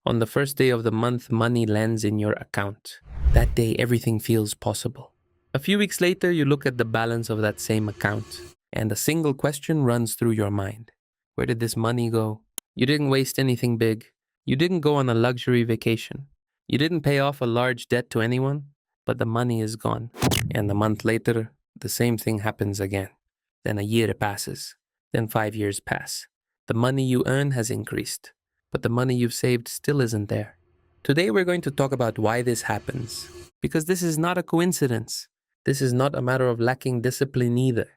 On the first day of the month, money lands in your account. That day, everything feels possible. A few weeks later, you look at the balance of that same account, and a single question runs through your mind. Where did this money go? You didn't waste anything big. You didn't go on a luxury vacation. You didn't pay off a large debt to anyone, but the money is gone. And a month later, the same thing happens again. Then a year passes. Then 5 years pass. The money you earn has increased, but the money you've saved still isn't there. Today we're going to talk about why this happens, because this is not a coincidence. This is not a matter of lacking discipline either.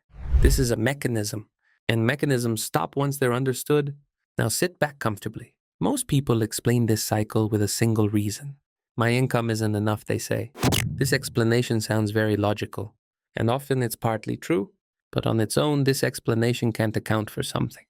This is a mechanism, and mechanisms stop once they're understood. Now sit back comfortably. Most people explain this cycle with a single reason. My income isn't enough, they say. This explanation sounds very logical, and often it's partly true, but on its own, this explanation can't account for something.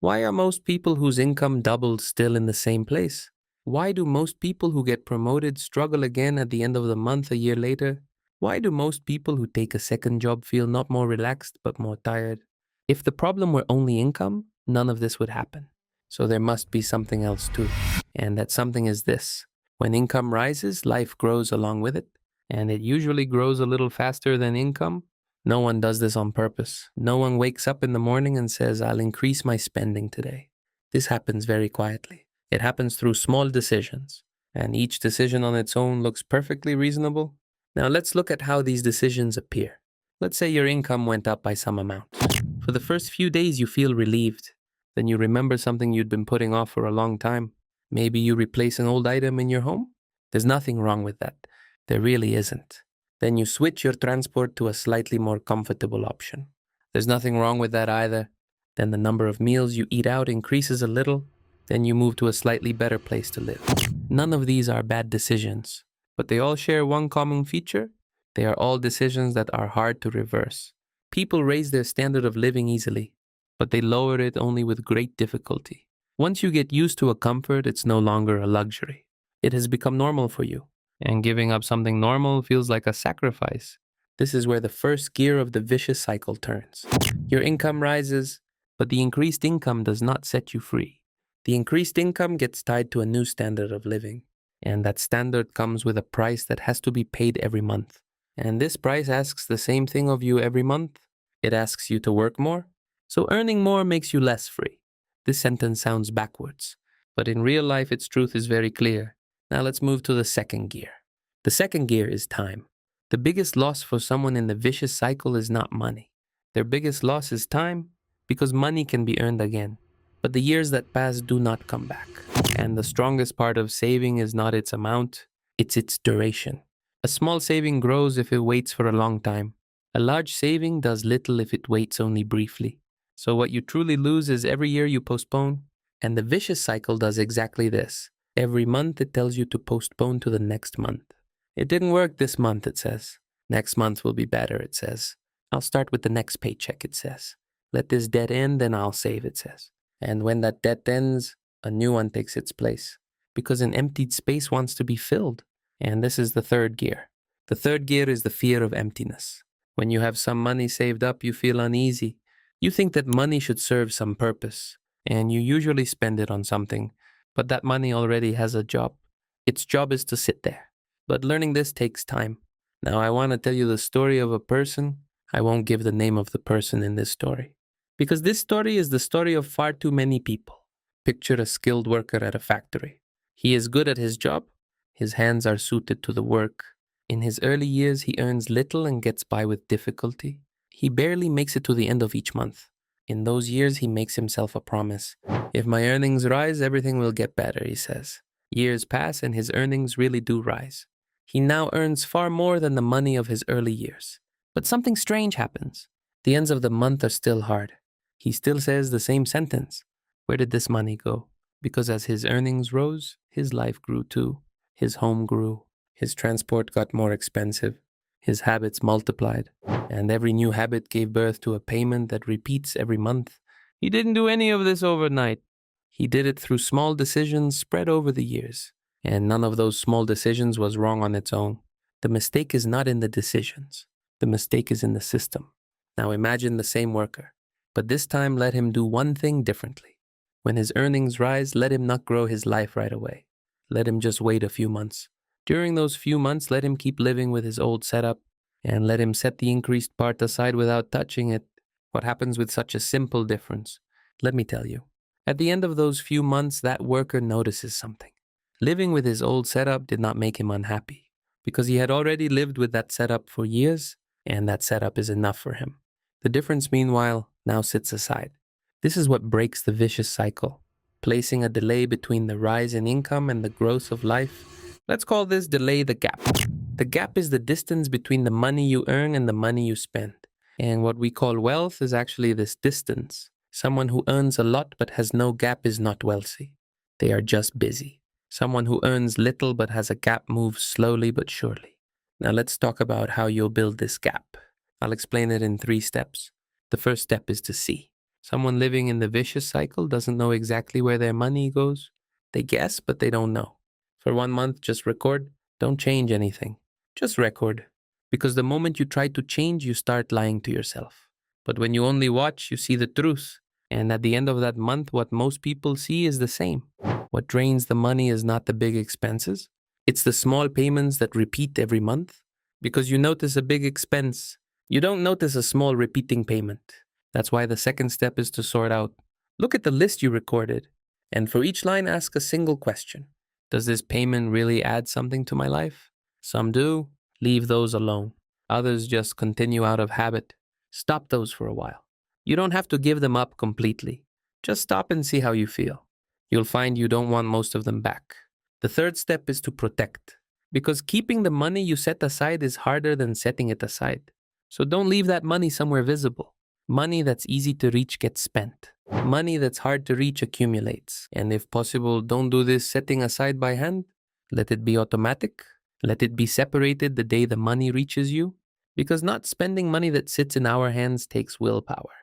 Why are most people whose income doubled still in the same place? Why do most people who get promoted struggle again at the end of the month a year later? Why do most people who take a second job feel not more relaxed but more tired? If the problem were only income, none of this would happen. So there must be something else too. And that something is this. When income rises, life grows along with it. And it usually grows a little faster than income. No one does this on purpose. No one wakes up in the morning and says, I'll increase my spending today. This happens very quietly. It happens through small decisions. And each decision on its own looks perfectly reasonable. Now let's look at how these decisions appear. Let's say your income went up by some amount. For the first few days you feel relieved. Then you remember something you'd been putting off for a long time. Maybe you replace an old item in your home. There's nothing wrong with that. There really isn't. Then you switch your transport to a slightly more comfortable option. There's nothing wrong with that either. Then the number of meals you eat out increases a little. Then you move to a slightly better place to live. None of these are bad decisions, but they all share one common feature. They are all decisions that are hard to reverse. People raise their standard of living easily, but they lower it only with great difficulty. Once you get used to a comfort, it's no longer a luxury. It has become normal for you. And giving up something normal feels like a sacrifice. This is where the first gear of the vicious cycle turns. Your income rises, but the increased income does not set you free. The increased income gets tied to a new standard of living. And that standard comes with a price that has to be paid every month. And this price asks the same thing of you every month. It asks you to work more. So earning more makes you less free. This sentence sounds backwards, but in real life its truth is very clear. Now let's move to the second gear. The second gear is time. The biggest loss for someone in the vicious cycle is not money. Their biggest loss is time, because money can be earned again. But the years that pass do not come back. And the strongest part of saving is not its amount, it's its duration. A small saving grows if it waits for a long time. A large saving does little if it waits only briefly. So what you truly lose is every year you postpone. And the vicious cycle does exactly this. Every month it tells you to postpone to the next month. It didn't work this month, it says. Next month will be better, it says. I'll start with the next paycheck, it says. Let this debt end, then I'll save, it says. And when that debt ends, a new one takes its place. Because an emptied space wants to be filled. And this is the third gear. The third gear is the fear of emptiness. When you have some money saved up, you feel uneasy. You think that money should serve some purpose. And you usually spend it on something. But that money already has a job. Its job is to sit there. But learning this takes time. Now I want to tell you the story of a person. I won't give the name of the person in this story. Because this story is the story of far too many people. Picture a skilled worker at a factory. He is good at his job. His hands are suited to the work. In his early years, he earns little and gets by with difficulty. He barely makes it to the end of each month. In those years, he makes himself a promise. If my earnings rise, everything will get better, he says. Years pass and his earnings really do rise. He now earns far more than the money of his early years. But something strange happens. The ends of the month are still hard. He still says the same sentence. Where did this money go? Because as his earnings rose, his life grew too. His home grew. His transport got more expensive. His habits multiplied. And every new habit gave birth to a payment that repeats every month. He didn't do any of this overnight. He did it through small decisions spread over the years. And none of those small decisions was wrong on its own. The mistake is not in the decisions. The mistake is in the system. Now imagine the same worker. But this time let him do one thing differently. When his earnings rise, let him not grow his life right away. let him just wait a few months. During those few months, let him keep living with his old setup and let him set the increased part aside without touching it. What happens with such a simple difference? Let me tell you. At the end of those few months, that worker notices something. Living with his old setup did not make him unhappy because he had already lived with that setup for years, and that setup is enough for him. The difference, meanwhile, now sits aside. This is what breaks the vicious cycle, placing a delay between the rise in income and the growth of life. Let's call this delay the gap. The gap is the distance between the money you earn and the money you spend. And what we call wealth is actually this distance. Someone who earns a lot but has no gap is not wealthy. They are just busy. Someone who earns little but has a gap moves slowly but surely. Now let's talk about how you'll build this gap. I'll explain it in 3 steps. The first step is to see. Someone living in the vicious cycle doesn't know exactly where their money goes. They guess, but they don't know. For 1 month, just record. Don't change anything. Just record. Because the moment you try to change, you start lying to yourself. But when you only watch, you see the truth. And at the end of that month, what most people see is the same. What drains the money is not the big expenses. It's the small payments that repeat every month. Because you notice a big expense, you don't notice a small repeating payment. That's why the second step is to sort out. Look at the list you recorded. And for each line, ask a single question. Does this payment really add something to my life? Some do. Leave those alone. Others just continue out of habit. Stop those for a while. You don't have to give them up completely. Just stop and see how you feel. You'll find you don't want most of them back. The third step is to protect. Because keeping the money you set aside is harder than setting it aside. So don't leave that money somewhere visible. Money that's easy to reach gets spent. Money that's hard to reach accumulates. And if possible, don't do this setting aside by hand. Let it be automatic. Let it be separated the day the money reaches you. Because not spending money that sits in our hands takes willpower.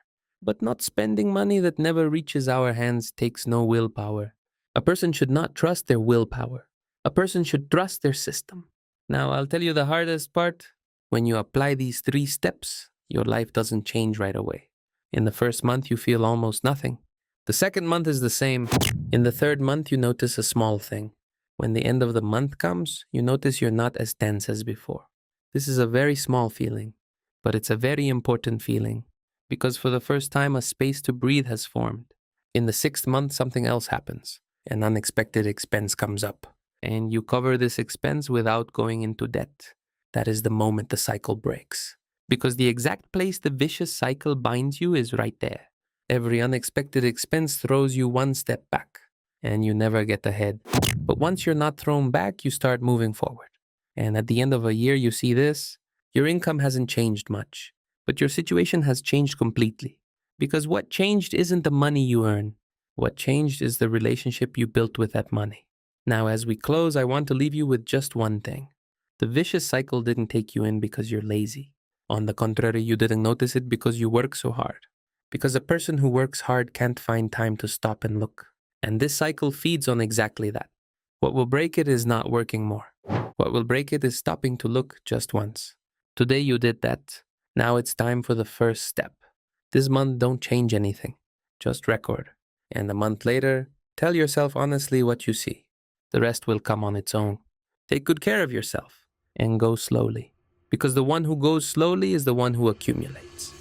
But not spending money that never reaches our hands takes no willpower. A person should not trust their willpower. A person should trust their system. Now, I'll tell you the hardest part. When you apply these 3 steps, your life doesn't change right away. In the first month, you feel almost nothing. The second month is the same. In the third month, you notice a small thing. When the end of the month comes, you notice you're not as tense as before. This is a very small feeling, but it's a very important feeling because for the first time, a space to breathe has formed. In the 6th month, something else happens. An unexpected expense comes up, and you cover this expense without going into debt. That is the moment the cycle breaks. Because the exact place the vicious cycle binds you is right there. Every unexpected expense throws you 1 step back, and you never get ahead. But once you're not thrown back, you start moving forward. And at the end of a year, you see this. Your income hasn't changed much, but your situation has changed completely. Because what changed isn't the money you earn. What changed is the relationship you built with that money. Now, as we close, I want to leave you with just one thing. The vicious cycle didn't take you in because you're lazy. On the contrary, you didn't notice it because you work so hard. Because a person who works hard can't find time to stop and look. And this cycle feeds on exactly that. What will break it is not working more. What will break it is stopping to look just once. Today you did that. Now it's time for the first step. This month, don't change anything. Just record. And a month later, tell yourself honestly what you see. The rest will come on its own. Take good care of yourself and go slowly. Because the one who goes slowly is the one who accumulates.